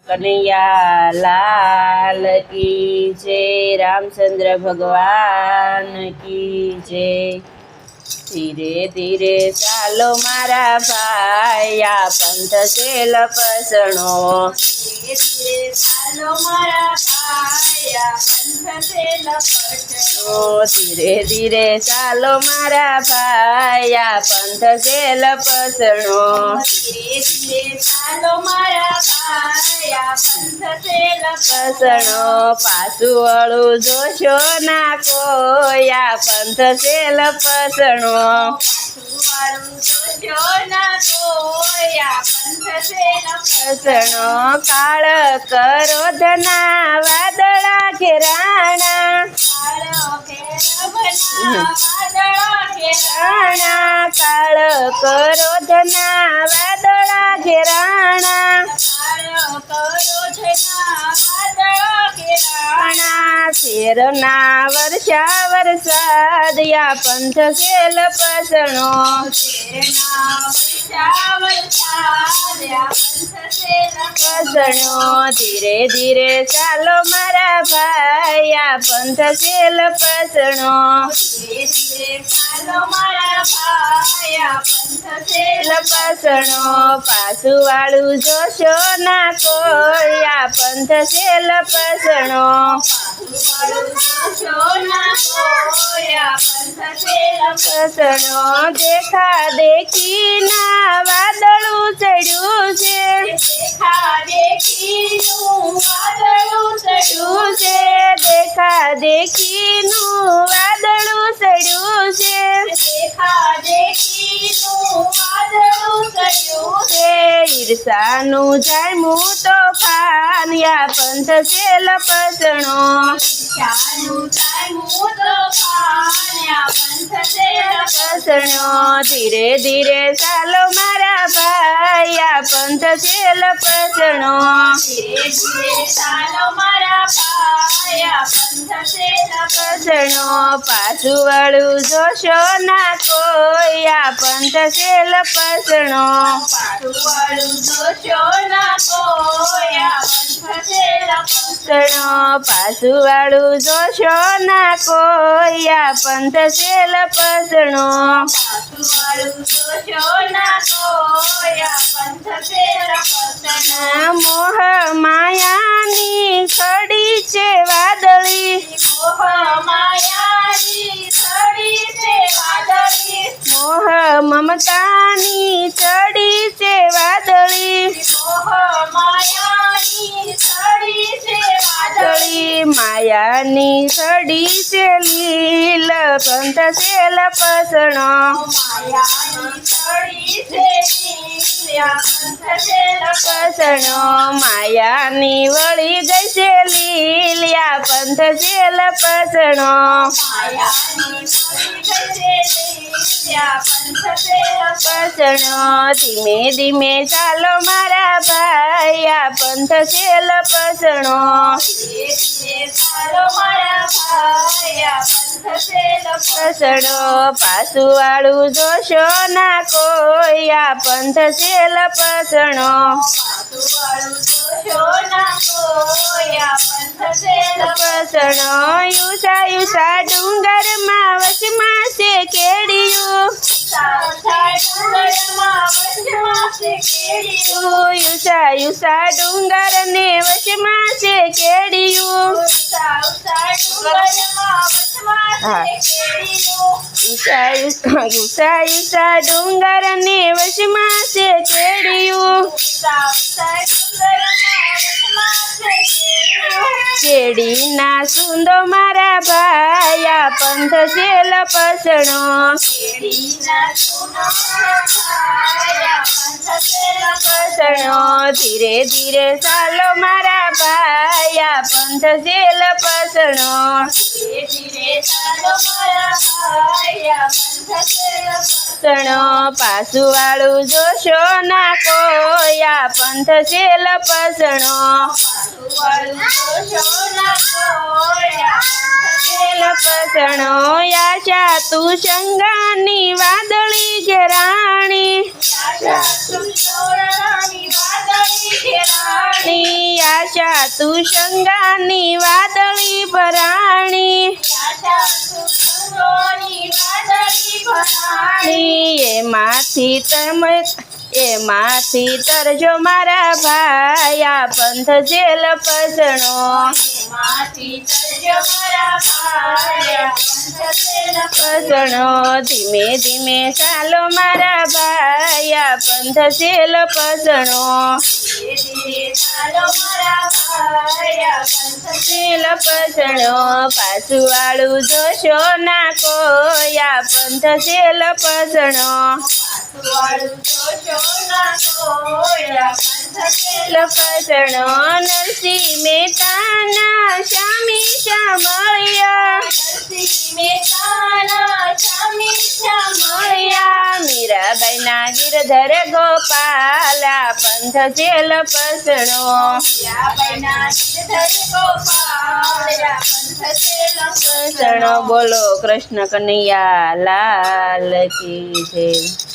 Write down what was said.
कन्हैया लाल की जय। रामचंद्र भगवान की जय। धीरे धीरे चालो मारा भाया पंथ से लपसणो। धीरे धीरे चालो मारा भाया पंथ से लपसणो। धीरे धीरे चालो मारा भाया पंथ से लपसणो। धीरे धीरे चालो मारा भाया पंथ से लपसणो। पासु वळू जोशो ना कोया पंथ से लपसणो। काळ करोधना वादळा घेराणा। काळ करोधना वादळा घेराणा। शेरना वर्षा वरसाद या पंथ से लपसणो। धीरे धीरे चालो मारा भाया पंथ से लपसणो। लपसणो पासु वाळू जोशो ना कोया पंथ से लपसणो। लपसणो देखा देखी ना वादळू चढ़्यू छे। देखा देखी नु वादळू चढ़्यू छे। देखा देखी नु वादळू चढ़्यू छे। देखा देखी नु वादळू चढ़्यू छे। ईर्षानु जाम्यु तोफान या पंथ से लपसणो। ईर्षानु जाम्यु तोफान या पंथ से लपसणो। धीरे धीरे चालो मारा भाया पंथ से लपसणो। धीरे धीरे चालो मारा भाया पंथ से लपसणो। पासु वळू जोशो ना कोया पंथ से लपसणो। पासु वळू जोशो ना कोया पंथ से लपसणो। पासु वळू जोशो ना कोया पंथ से लपसणो। पासु वळू जोशो ना कोया पंथ से लपसणो। मोह मायानी खड़ी छे वादळी। मोह मायानी खड़ी छे वादळी। मोह ममतानी चढ़ी छे वादळी। मोह मायानी चढ़ी छे वादळी। मायानी चढ़ी छे लील पंथ से लपसणो। मायानी चढ़ी छे लील पंथ से लपसणो। मायानी वળી ગઈ છે લીલિયા पंथ से लपसणो। मायानी वળી गई છે લીલિયા पंथ से लपसणो। धीमे धीमे चालो मारा भाया पंथ से लपसणो। धीरे धीरे चालो मारा भाया पंथ से लपसणो। पासु वाळू जोशो ना कोया पंथ से लपसणो। पासु वाळू जोशो ना कोया पंथ से लपसणो। युसा युसा डूंगर मां वचमां से केडिયું। युसा युसा डूंगर ने वचमां से केडिયું। युसा युसा डूंगर ने वचमां से केडिયું। केडी ना सुंदो मारा भाया पंथ से लपसणो। केडी ना सुंदो मारा भाया पंथ से लपसणो। धीरे धीरे चालो मारा भाया पंथ से लपसणो। धीरे धीरे चालो मारा भाया पंथ से लपसणो। पासु वाळू जोशो ना कोया पंथ से लपसणो। पासु वाळू जोशो ना कोया पंथ से लपसणो। याशा तू शंगानी वादळी घेराणी। याशा तू शंगानी वादळी घेराणी। તું શંગાની વાદળી ભરાણી એમાંથી તરજો મારા ભાઈ આ પંથ જેલ પસણો પસણો ધીમે ધીમે ચાલો મારા ભાઈ આ પંથ જેલ પસણો જેલ પસણો પાછું વાળું જોશો ના કોઈ આ પંથ જેલ પસણો લપસણો નરસિંહ મહેતાના શામી શામળિયા મીરાબાઈના ગિરધર ગોપાલા પંથ જેલ પસણો પસણો બોલો કૃષ્ણ કનૈયા લાલ કી જય.